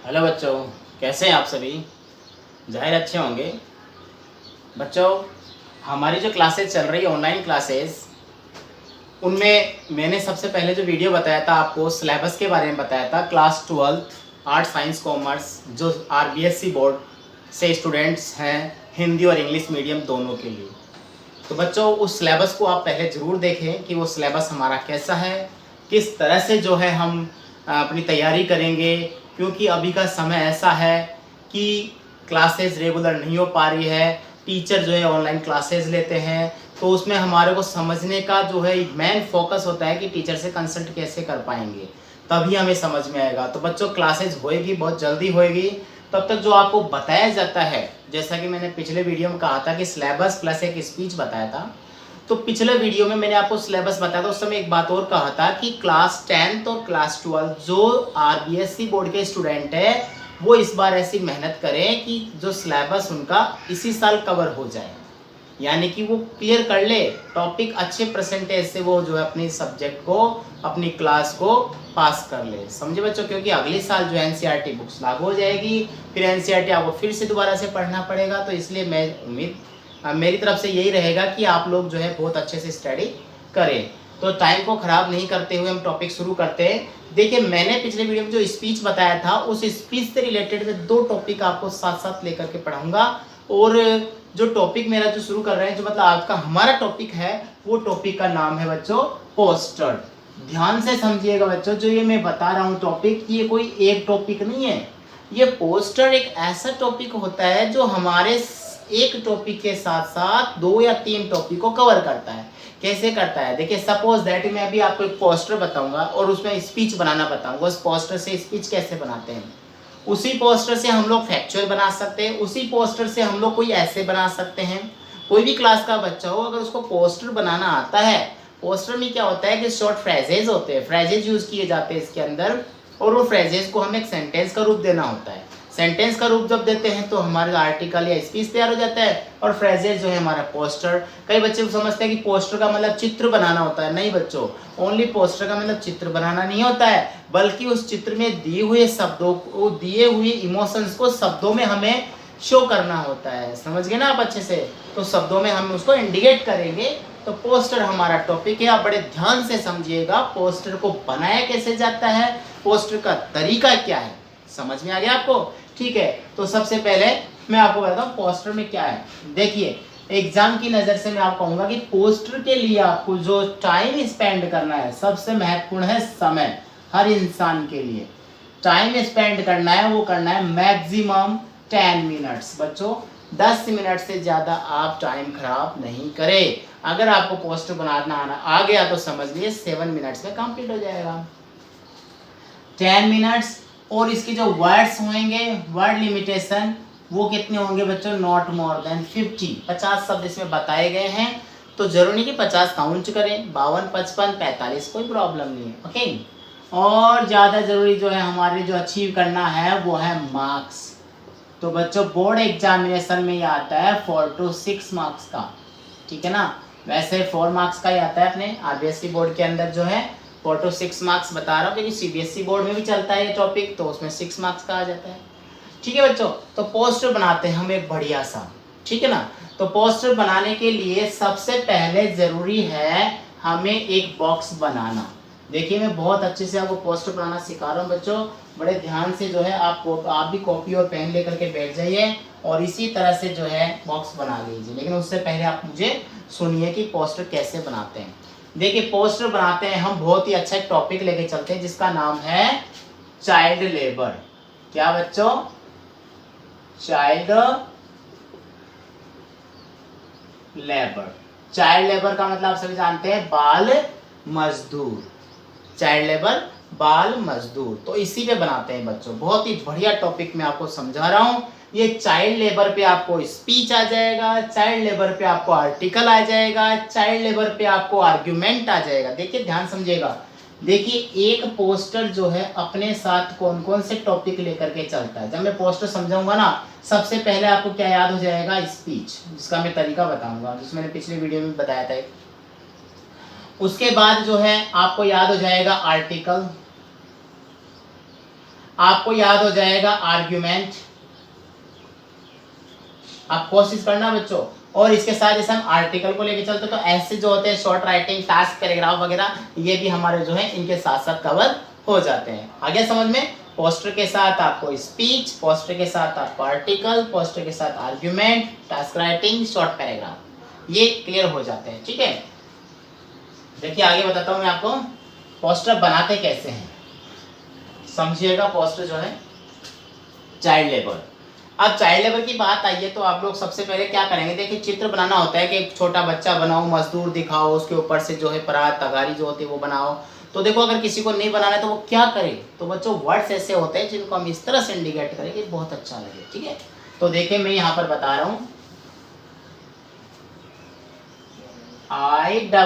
Hello बच्चों, कैसे हैं आप सभी। जाहिर अच्छे होंगे। बच्चों, हमारी जो क्लासेस चल रही है ऑनलाइन क्लासेस, उनमें मैंने सबसे पहले जो वीडियो बताया था आपको सिलेबस के बारे में बताया था। क्लास 12 आर्ट साइंस कॉमर्स जो आरबीएससी बोर्ड से स्टूडेंट्स हैं, हिंदी और इंग्लिश मीडियम दोनों के लिए। तो बच्चों, उस सिलेबस को आप पहले ज़रूर देखें कि वो सिलेबस हमारा कैसा है, किस तरह से जो है हम अपनी तैयारी करेंगे। क्योंकि अभी का समय ऐसा है कि क्लासेस रेगुलर नहीं हो पा रही है, टीचर जो है ऑनलाइन क्लासेस लेते हैं, तो उसमें हमारे को समझने का जो है मेन फोकस होता है कि टीचर से कंसल्ट कैसे कर पाएंगे, तभी हमें समझ में आएगा। तो बच्चों, क्लासेस होएगी, बहुत जल्दी होएगी। तब तक जो आपको बताया जाता है, जैसा कि मैंने पिछले वीडियो में कहा था कि सिलेबस प्लस एक स्पीच बताया था, तो पिछले वीडियो में मैंने आपको सिलेबस बताया था। उस समय एक बात और कहा था कि क्लास 10 और क्लास 12 जो आरबीएससी बोर्ड के स्टूडेंट है, वो इस बार ऐसी मेहनत करें कि जो सिलेबस उनका इसी साल कवर हो जाए, यानी कि वो क्लियर कर ले टॉपिक, अच्छे परसेंटेज से वो जो है अपनी सब्जेक्ट को, अपनी क्लास को पास कर ले। समझे बच्चों, क्योंकि अगले साल जो एनसीईआरटी बुक्स लागू हो जाएगी, फिर एनसीईआरटी आपको फिर से दोबारा से पढ़ना पड़ेगा। तो इसलिए मेरी तरफ से यही रहेगा कि आप लोग जो है बहुत अच्छे से स्टडी करें। तो टाइम को ख़राब नहीं करते हुए हम टॉपिक शुरू करते हैं। देखिए, मैंने पिछले वीडियो में जो स्पीच बताया था, उस स्पीच से रिलेटेड में 2 टॉपिक आपको साथ साथ लेकर के पढ़ाऊंगा। और जो टॉपिक मेरा जो शुरू कर रहे हैं, जो मतलब आज का हमारा टॉपिक है, वो टॉपिक का नाम है बच्चों पोस्टर। ध्यान से समझिएगा बच्चों, जो ये मैं बता रहा हूँ टॉपिक, ये कोई एक टॉपिक नहीं है। ये पोस्टर एक ऐसा टॉपिक होता है जो हमारे एक टॉपिक के साथ साथ 2 या 3 टॉपिक को कवर करता है। कैसे करता है, देखिए सपोज दैट मैं अभी आपको एक पोस्टर बताऊंगा और उसमें स्पीच बनाना बताऊंगा। उस पोस्टर से स्पीच कैसे बनाते हैं, उसी पोस्टर से हम लोग फैक्चुअल बना सकते हैं, उसी पोस्टर से हम लोग कोई ऐसे बना सकते हैं। कोई भी क्लास का बच्चा हो, अगर उसको पोस्टर बनाना आता है, पोस्टर में क्या होता है कि शॉर्ट फ्रेजेज होते हैं, फ्रेजेज यूज किए जाते हैं इसके अंदर, और वो फ्रेजेज को हमें एक सेंटेंस का रूप देना होता है। सेंटेंस का रूप जब देते हैं तो हमारा आर्टिकल या स्पीच तैयार हो जाता है, और फ्रेजेज जो है हमारा पोस्टर। कई बच्चे समझते हैं कि पोस्टर का मतलब चित्र बनाना होता है। नहीं बच्चों, ओनली पोस्टर का मतलब चित्र बनाना नहीं होता है, बल्कि उस चित्र में दिए हुए शब्दों को, दिए हुए इमोशंस को शब्दों में हमें शो करना होता है। समझ गए ना आप अच्छे से। तो शब्दों में हम उसको इंडिकेट करेंगे। तो पोस्टर हमारा टॉपिक है। आप बड़े ध्यान से समझिएगा, पोस्टर को बनाया कैसे जाता है, पोस्टर का तरीका क्या है, समझ में आ गया आपको। ठीक है, तो सबसे पहले मैं आपको बताता हूँ पोस्टर में क्या है। देखिए, एग्जाम की नज़र से मैं आपको कहूँगा कि पोस्टर के लिए आपको जो टाइम स्पेंड करना है, सबसे महत्वपूर्ण है समय। हर इंसान के लिए टाइम स्पेंड करना है, वो करना है मैक्सिमम 10 मिनट्स। बच्चों, 10 मिनट से ज़्यादा आप टाइम खराब नहीं करें। अगर आपको पोस्टर बनाना आ गया तो समझ लिए 7 मिनट्स में कंप्लीट हो जाएगा। 10 मिनट्स। और इसके जो वर्ड्स होंगे, वर्ड लिमिटेशन, वो कितने होंगे बच्चों, नॉट मोर देन 50 शब्द इसमें बताए गए हैं। तो जरूरी नहीं कि 50 काउंट करें, 52, 55, 45 कोई प्रॉब्लम नहीं है। ओके। और ज़्यादा जरूरी जो है हमारे जो अचीव करना है वो है मार्क्स। तो बच्चों, बोर्ड एग्जामिनेशन में ये आता है 4 to 6 मार्क्स का, ठीक है ना। वैसे 4 मार्क्स का ही आता है अपने आरबीएससी बोर्ड के अंदर जो है 4 to 6 मार्क्स बता रहा हूँ, क्योंकि सीबीएसई बोर्ड में भी चलता है ये टॉपिक, तो उसमें 6 मार्क्स का आ जाता है। ठीक है बच्चों, तो पोस्टर बनाते हैं हम एक बढ़िया सा, ठीक है ना। तो पोस्टर बनाने के लिए सबसे पहले जरूरी है हमें एक बॉक्स बनाना। देखिए, मैं बहुत अच्छे से आपको पोस्टर बनाना सिखा रहा हूँ बच्चों, बड़े ध्यान से जो है आप भी कॉपी और पेन लेकर के बैठ जाइए और इसी तरह से जो है बॉक्स बना लीजिए। लेकिन उससे पहले आप मुझे सुनिए कि पोस्टर कैसे बनाते हैं। देखिए, पोस्टर बनाते हैं हम, बहुत ही अच्छा एक टॉपिक लेके चलते हैं जिसका नाम है चाइल्ड लेबर। क्या बच्चों, चाइल्ड लेबर। चाइल्ड लेबर का मतलब आप सभी जानते हैं, बाल मजदूर। चाइल्ड लेबर, बाल मजदूर। तो इसी पे बनाते हैं बच्चों, बहुत ही बढ़िया टॉपिक मैं आपको समझा रहा हूँ। ये चाइल्ड लेबर पे आपको स्पीच आ जाएगा, चाइल्ड लेबर पे आपको आर्टिकल आ जाएगा, चाइल्ड लेबर पे आपको आर्ग्यूमेंट आ जाएगा। देखिए, ध्यान समझिएगा। देखिए, एक पोस्टर जो है अपने साथ कौन कौन से टॉपिक लेकर के चलता है। जब मैं पोस्टर समझाऊंगा ना, सबसे पहले आपको क्या याद हो जाएगा, स्पीच, जिसका मैं तरीका बताऊंगा, जिसमें मैंने पिछले वीडियो में बताया था। उसके बाद जो है आपको याद हो जाएगा आर्टिकल, आपको याद हो जाएगा आर्ग्यूमेंट। आप कोशिश करना बच्चों। और इसके साथ जैसे हम आर्टिकल को लेके चलते तो ऐसे जो होते हैं शॉर्ट राइटिंग, टास्क, पैराग्राफ वगैरह, ये भी हमारे जो है इनके साथ साथ कवर हो जाते हैं। आगे समझ में? पोस्टर के साथ आपको स्पीच, पोस्टर के साथ आपको आर्टिकल, पोस्टर के साथ argument, task writing, short paragraph, ये क्लियर हो जाते हैं। ठीक है, देखिए आगे बताता हूं मैं आपको पोस्टर बनाते कैसे हैं, समझिएगा। पोस्टर जो है चाइल्ड लेबर। अब चाइल्ड लेबर की बात आई है तो आप लोग सबसे पहले क्या करेंगे, देखिए चित्र बनाना होता है कि एक छोटा बच्चा बनाओ, मजदूर दिखाओ, उसके ऊपर से जो है परात तगारी जो होती है वो बनाओ। तो देखो अगर किसी को नहीं बनाना है तो वो क्या करे, तो बच्चों वर्ड्स ऐसे होते हैं जिनको हम इस तरह से इंडिकेट करें कि बहुत अच्छा लगे। ठीक है, तो देखिए मैं यहाँ पर बता रहा हूँ, ILLUMINATE,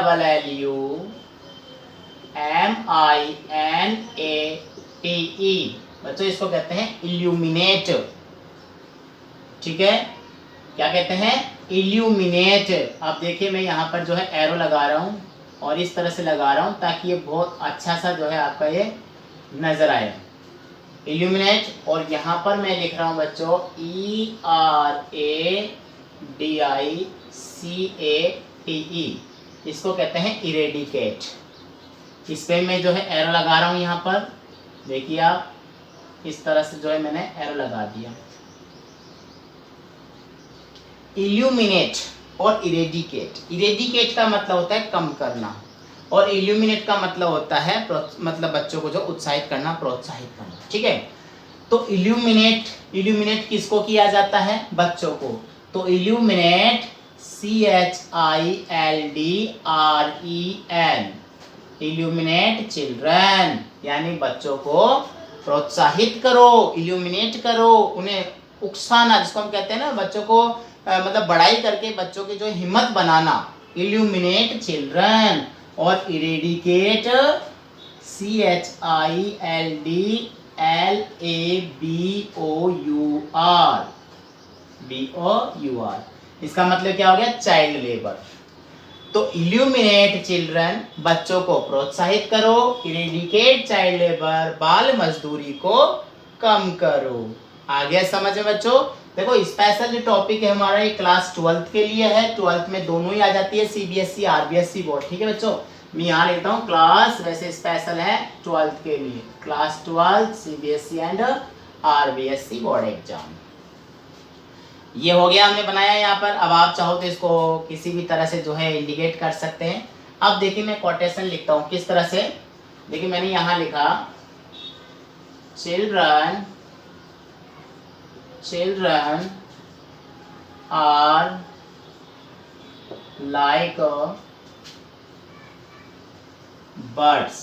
बच्चों इसको कहते हैं इल्यूमिनेट। ठीक है, क्या कहते हैं? इल्यूमिनेट। अब देखिए मैं यहाँ पर जो है एरो लगा रहा हूँ और इस तरह से लगा रहा हूँ ताकि ये बहुत अच्छा सा जो है आपका ये नजर आए, इल्यूमिनेट। और यहाँ पर मैं लिख रहा हूँ बच्चों ERADICATE, इसको कहते हैं इरेडिकेट। इस पे मैं जो है एरो लगा रहा हूँ यहाँ पर, देखिए आप इस तरह से जो है मैंने एरो लगा दिया। इल्यूमिनेट और इरेडिकेट, इरेडिकेट का मतलब होता है कम करना और इल्यूमिनेट का मतलब होता है मतलब बच्चों को जो उत्साहित करना, प्रोत्साहित करना। ठीक है, तो इल्यूमिनेट किसको किया जाता है? बच्चों को। तो इल्यूमिनेट CHILDREN, इल्यूमिनेट चिल्ड्रन, यानी बच्चों को प्रोत्साहित करो, इल्यूमिनेट करो, उन्हें उकसाना, जिसको हम कहते हैं ना बच्चों को मतलब बड़ाई करके बच्चों की जो हिम्मत बनाना, इल्यूमिनेट चिल्ड्रन। और इरेडिकेट CHILDLABOUR, इसका मतलब क्या हो गया? Child labour. तो इल्यूमिनेट चिल्ड्रन, बच्चों को प्रोत्साहित करो, इरेडिकेट चाइल्ड लेबर, बाल मजदूरी को कम करो। आ गया समझ में बच्चों? देखो स्पेशल जो टॉपिक है हमारा ये क्लास 12th के लिए है। 12th में दोनों ही आ जाती है, CBSE RBSE बोर्ड। ठीक है बच्चों, मैं यहाँ लिखता हूँ क्लास, वैसे स्पेशल है 12th के लिए, class 12 CBSE and RBSE board exam. ये हो गया, हमने बनाया यहाँ पर। अब आप चाहो तो इसको किसी भी तरह से जो है इंडिकेट कर सकते हैं। अब देखिए मैं कोटेशन लिखता हूँ किस तरह से, देखिए मैंने यहाँ लिखा children are like birds.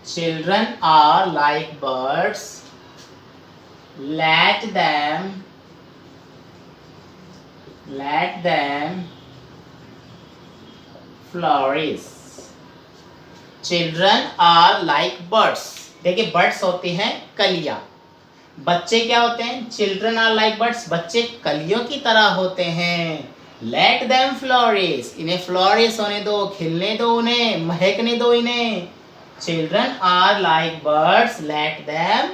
Children are like birds. Let them flourish. Children are like birds. देखिए बर्ड्स होती हैं कलियां, बच्चे क्या होते हैं? चिल्ड्रन आर लाइक बर्ड्स, बच्चे कलियों की तरह होते हैं। लेट देम फ्लोरिश, इन्हें फ्लोरिश होने दो, खिलने दो, उन्हें महकने दो इन्हें। Children are like birds, let them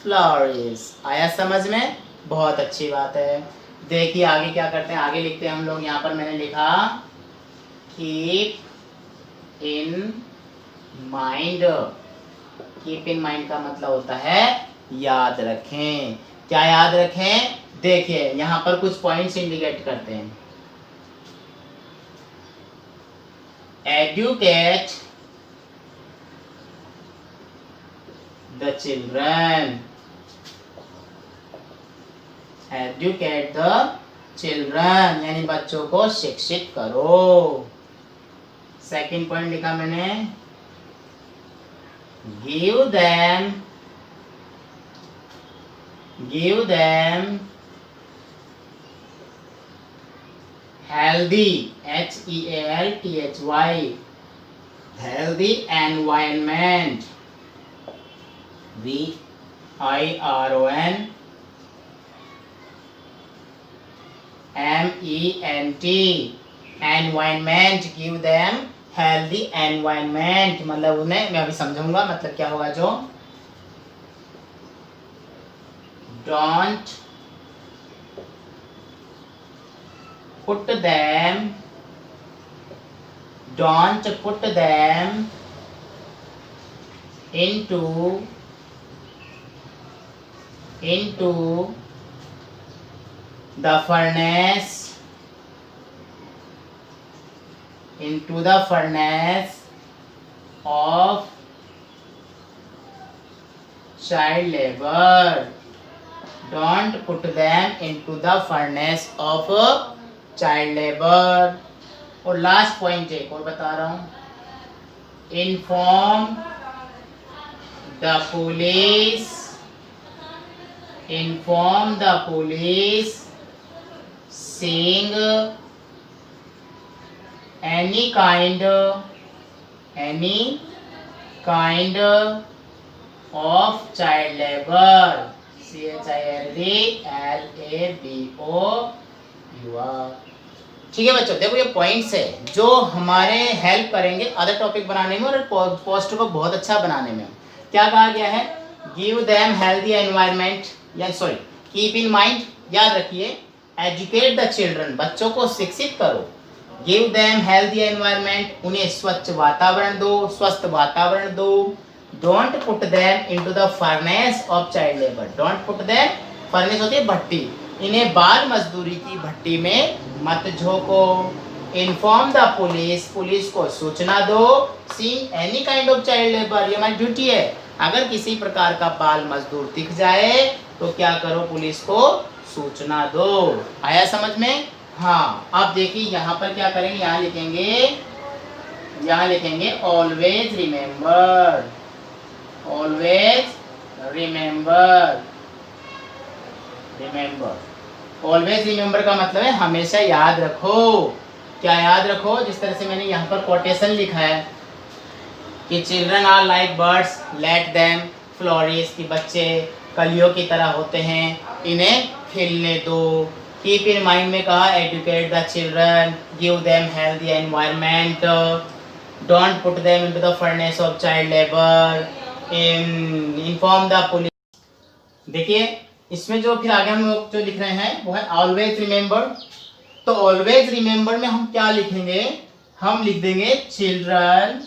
flourish. आया समझ में? बहुत अच्छी बात है। देखिए आगे क्या करते हैं, आगे लिखते हैं हम लोग। यहाँ पर मैंने लिखा keep in mind. Keep in mind का मतलब होता है याद रखें। क्या याद रखें? देखिए यहाँ पर कुछ पॉइंट्स इंडिकेट करते हैं। Educate the children, educate the children, यानी बच्चों को शिक्षित करो। सेकंड पॉइंट लिखा मैंने, give them healthy, HEALTHY, healthy environment, VIRON MENT, environment, give them healthy environment, मतलब उन्हें मैं अभी समझाऊंगा मतलब क्या होगा जो don't put them into the furnace of child labor. Don't put them into the furnace of child labor. और लास्ट पॉइंट एक और बता रहा हूं, inform the police seeing any kind of child labor. CHILDLABOUR. ठीक है बच्चों, देखो ये पॉइंट्स है जो हमारे हेल्प करेंगे अदर टॉपिक बनाने में और पोस्टर को बहुत अच्छा बनाने में। क्या कहा गया है, गिव देम हेल्दी एनवायरनमेंट, या सॉरी कीप इन माइंड, याद रखिए, एजुकेट द चिल्ड्रन, बच्चों को शिक्षित करो, गिव देम हेल्दी एनवायरनमेंट, उन्हें स्वच्छ वातावरण दो, स्वस्थ वातावरण दो, don't put them into the furnace of child labour, don't put them, furnace होती है भट्टी, इन्हें बाल मजदूरी की भट्टी में मत झोंको, इन्फॉर्म द पुलिस को सूचना दो, seeing any kind of child labour, ये हमारी ड्यूटी है, अगर किसी प्रकार का बाल मजदूर दिख जाए तो क्या करो, पुलिस को सूचना दो। आया समझ में? हाँ, अब देखिए यहाँ पर क्या करेंगे, यहाँ लिखेंगे ऑलवेज रिमेम्बर, ऑलवेज रिमेम्बर का मतलब है हमेशा याद रखो। क्या याद रखो? जिस तरह से मैंने यहाँ पर कोटेशन लिखा है कि children are like birds let them flourish, कि बच्चे कलियों की तरह होते हैं, इन्हें खिलने दो। कीप इन माइंड में कहा educate the children, give them healthy environment, don't put them into the furnace of child labour, inform the police. देखिए इसमें जो फिर आगे हम लोग जो लिख रहे हैं वो है ऑलवेज रिमेम्बर। तो ऑलवेज रिमेम्बर में हम क्या लिखेंगे, हम लिख देंगे children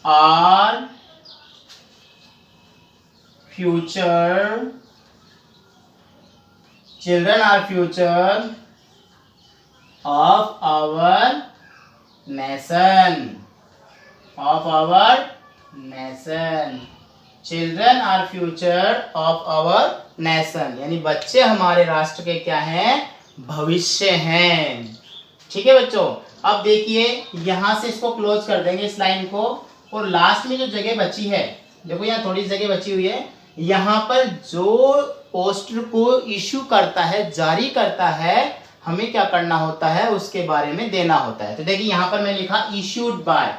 are future of our nation. Children are future of our nation, यानी बच्चे हमारे राष्ट्र के क्या हैं, भविष्य हैं। ठीक है बच्चों, अब देखिए यहाँ से इसको क्लोज कर देंगे इस लाइन को, और लास्ट में जो जगह बची है, देखो यहाँ थोड़ी जगह बची हुई है, यहाँ पर जो पोस्टर को इशू करता है, जारी करता है, हमें क्या करना होता है, उसके बारे में देना होता है। तो देखिए यहाँ पर मैं लिखा issued by,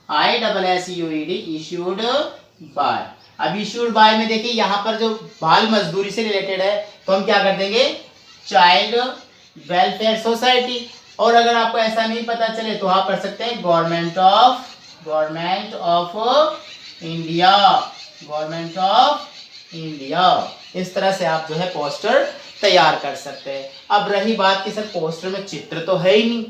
ISSUED, issued by. अब इशूड बाय में देखिए यहाँ पर जो बाल मजदूरी से रिलेटेड है, तो हम क्या कर देंगे, चाइल्ड वेलफेयर सोसाइटी, और अगर आपको ऐसा नहीं पता चले तो आप कर सकते हैं गवर्नमेंट ऑफ इंडिया। इस तरह से आप जो है पोस्टर तैयार कर सकते हैं। अब रही बात कि सर पोस्टर में चित्र तो है ही नहीं,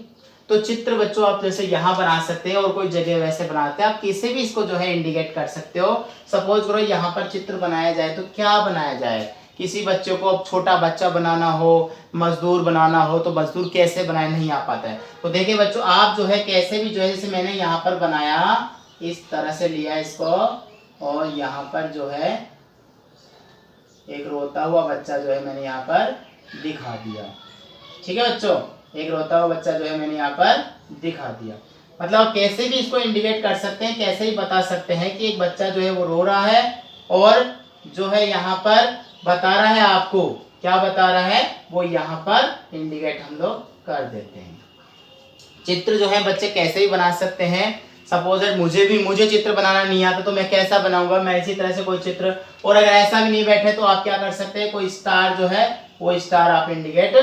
तो चित्र बच्चों आप जैसे यहाँ बना सकते हैं और कोई जगह वैसे बनाते हैं, आप किसी भी इसको जो है इंडिकेट कर सकते हो। सपोज करो यहाँ पर चित्र बनाया जाए तो क्या बनाया जाए, किसी बच्चे को अब छोटा बच्चा बनाना हो, मजदूर बनाना हो, तो मजदूर कैसे बनाए, नहीं आ पाता है। तो देखिए बच्चों आप जो है कैसे भी जो है, जैसे मैंने यहाँ पर बनाया, इस तरह से लिया इसको, और यहाँ पर जो है एक रोता हुआ बच्चा जो है मैंने यहाँ पर दिखा दिया। ठीक है बच्चों, एक रोता हुआ बच्चा जो है मैंने यहाँ पर दिखा दिया। मतलब आप कैसे भी इसको इंडिकेट कर सकते हैं, कैसे ही बता सकते हैं कि एक बच्चा जो है वो रो रहा है, और जो है यहाँ पर बता रहा है, आपको क्या बता रहा है, वो यहाँ पर इंडिकेट हम लोग कर देते हैं। चित्र जो है बच्चे कैसे भी बना सकते हैं। सपोज मुझे चित्र बनाना नहीं आता तो मैं कैसा बनाऊंगा, मैं इसी तरह से कोई चित्र, और अगर ऐसा भी नहीं बैठे तो आप क्या कर सकते हैं, कोई स्टार जो है वो स्टार आप इंडिकेट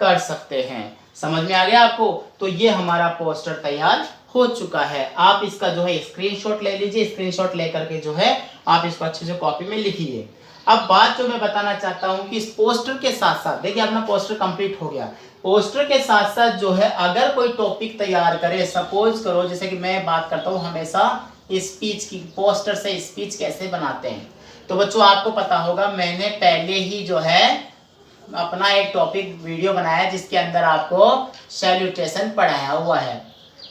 कर सकते हैं। समझ में आ गया आपको? तो ये हमारा पोस्टर तैयार हो चुका है। आप इसका जो है स्क्रीनशॉट ले लीजिए, स्क्रीनशॉट लेकर के जो है आप इसको अच्छे से कॉपी में लिखिए। अब बात जो मैं बताना चाहता हूं कि इस पोस्टर के साथ साथ, देखिए अपना पोस्टर कंप्लीट हो गया, पोस्टर के साथ साथ जो है अगर कोई टॉपिक तैयार करे, सपोज करो जैसे कि मैं बात करता हूं हमेशा स्पीच की, पोस्टर से स्पीच कैसे बनाते हैं, तो बच्चों आपको पता होगा मैंने पहले ही जो है अपना एक टॉपिक वीडियो बनाया जिसके अंदर आपको सैल्यूटेशन पढ़ाया हुआ है।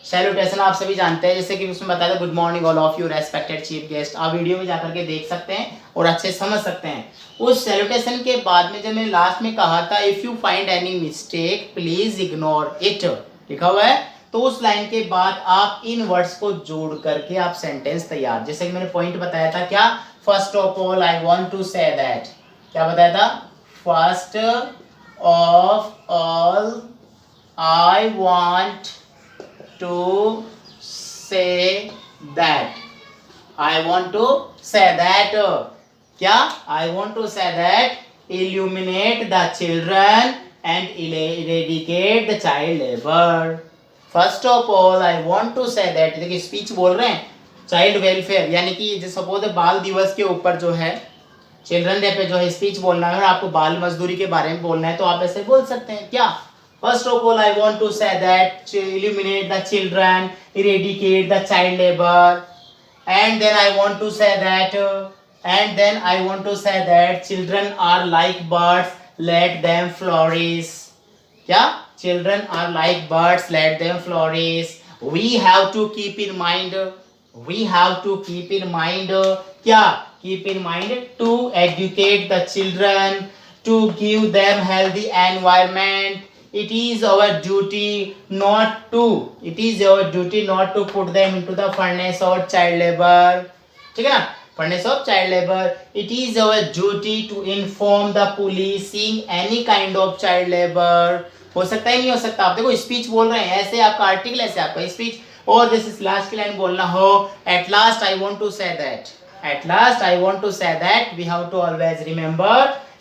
सैल्यूटेशन आप सभी जानते हैं, जैसे कि उसमें बताया था good morning all of you respected chief guest. आप वीडियो में जाकर के देख सकते हैं और अच्छे समझ सकते हैं। उस सैल्यूटेशन के बाद में जब मैंने लास्ट में कहा था if you find any mistake please ignore it, लिखा हुआ है, तो उस लाइन के बाद आप इन वर्ड्स को जोड़ करके आप सेंटेंस तैयार, जैसे कि मैंने पॉइंट बताया था क्या, first of all I want to say that, क्या बताया था, first of all I want to say that, I want to say that, क्या, I want to say that illuminate the children and eradicate the child labor. First of all I want to say that, देखिए speech बोल रहे हैं, child welfare यानी कि जैसे suppose बाल दिवस के ऊपर जो है, चिल्ड्रन डे पे जो है स्पीच बोलना है और आपको बाल मजदूरी के बारे में बोलना है, तो आप ऐसे बोल सकते हैं क्या, first of all I want to say that to eliminate the children, eradicate the child labor, and then I want to say that children are like birds, let them flourish, क्या, children are like birds, let them flourish, we have to keep in mind क्या, keep in mind to educate the children, to give them healthy environment, it is our duty not to put them into the furnace of child labor, ठीक है ना, furnace of child labor, it is our duty to inform the policing any kind of child labor, हो सकता है नहीं हो सकता, आप देखो स्पीच बोल रहे हैं, ऐसे आपका आर्टिकल, ऐसे आपका स्पीच, और जैसे लास्ट की लाइन बोलना हो, at last I want to say that we have to always remember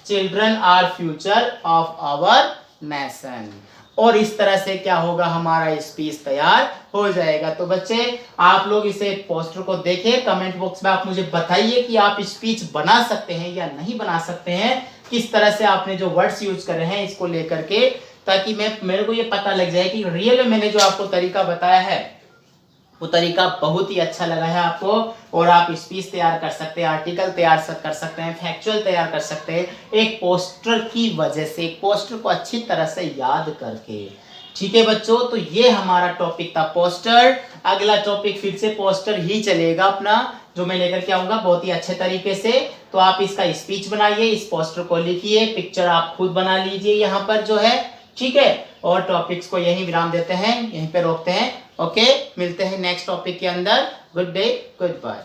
children are future of our nation, और इस तरह से क्या होगा, हमारा स्पीच तैयार हो जाएगा। तो बच्चे आप लोग इसे पोस्टर को देखें, कमेंट बॉक्स में आप मुझे बताइए कि आप स्पीच बना सकते हैं या नहीं बना सकते हैं, किस तरह से आपने जो वर्ड्स यूज कर रहे हैं इसको लेकर के, ताकि मेरे को ये पता लग जाए कि रियल में मैंने जो आपको तरीका बताया है वो तरीका बहुत ही अच्छा लगा है आपको, और आप स्पीच तैयार कर सकते हैं, आर्टिकल तैयार कर सकते हैं, फैक्चुअल तैयार कर सकते हैं, एक पोस्टर की वजह से, एक पोस्टर को अच्छी तरह से याद करके। ठीक है बच्चों, तो ये हमारा टॉपिक था पोस्टर। अगला टॉपिक फिर से पोस्टर ही चलेगा अपना, जो मैं लेकर के आऊंगा बहुत ही अच्छे तरीके से। तो आप इसका स्पीच बनाइए, इस पोस्टर को लिखिए, पिक्चर आप खुद बना लीजिए यहाँ पर जो है, ठीक है, और टॉपिक्स को यहीं विराम देते हैं, यहीं पे रोकते हैं। ओके, मिलते हैं नेक्स्ट टॉपिक के अंदर। Good day, good bye.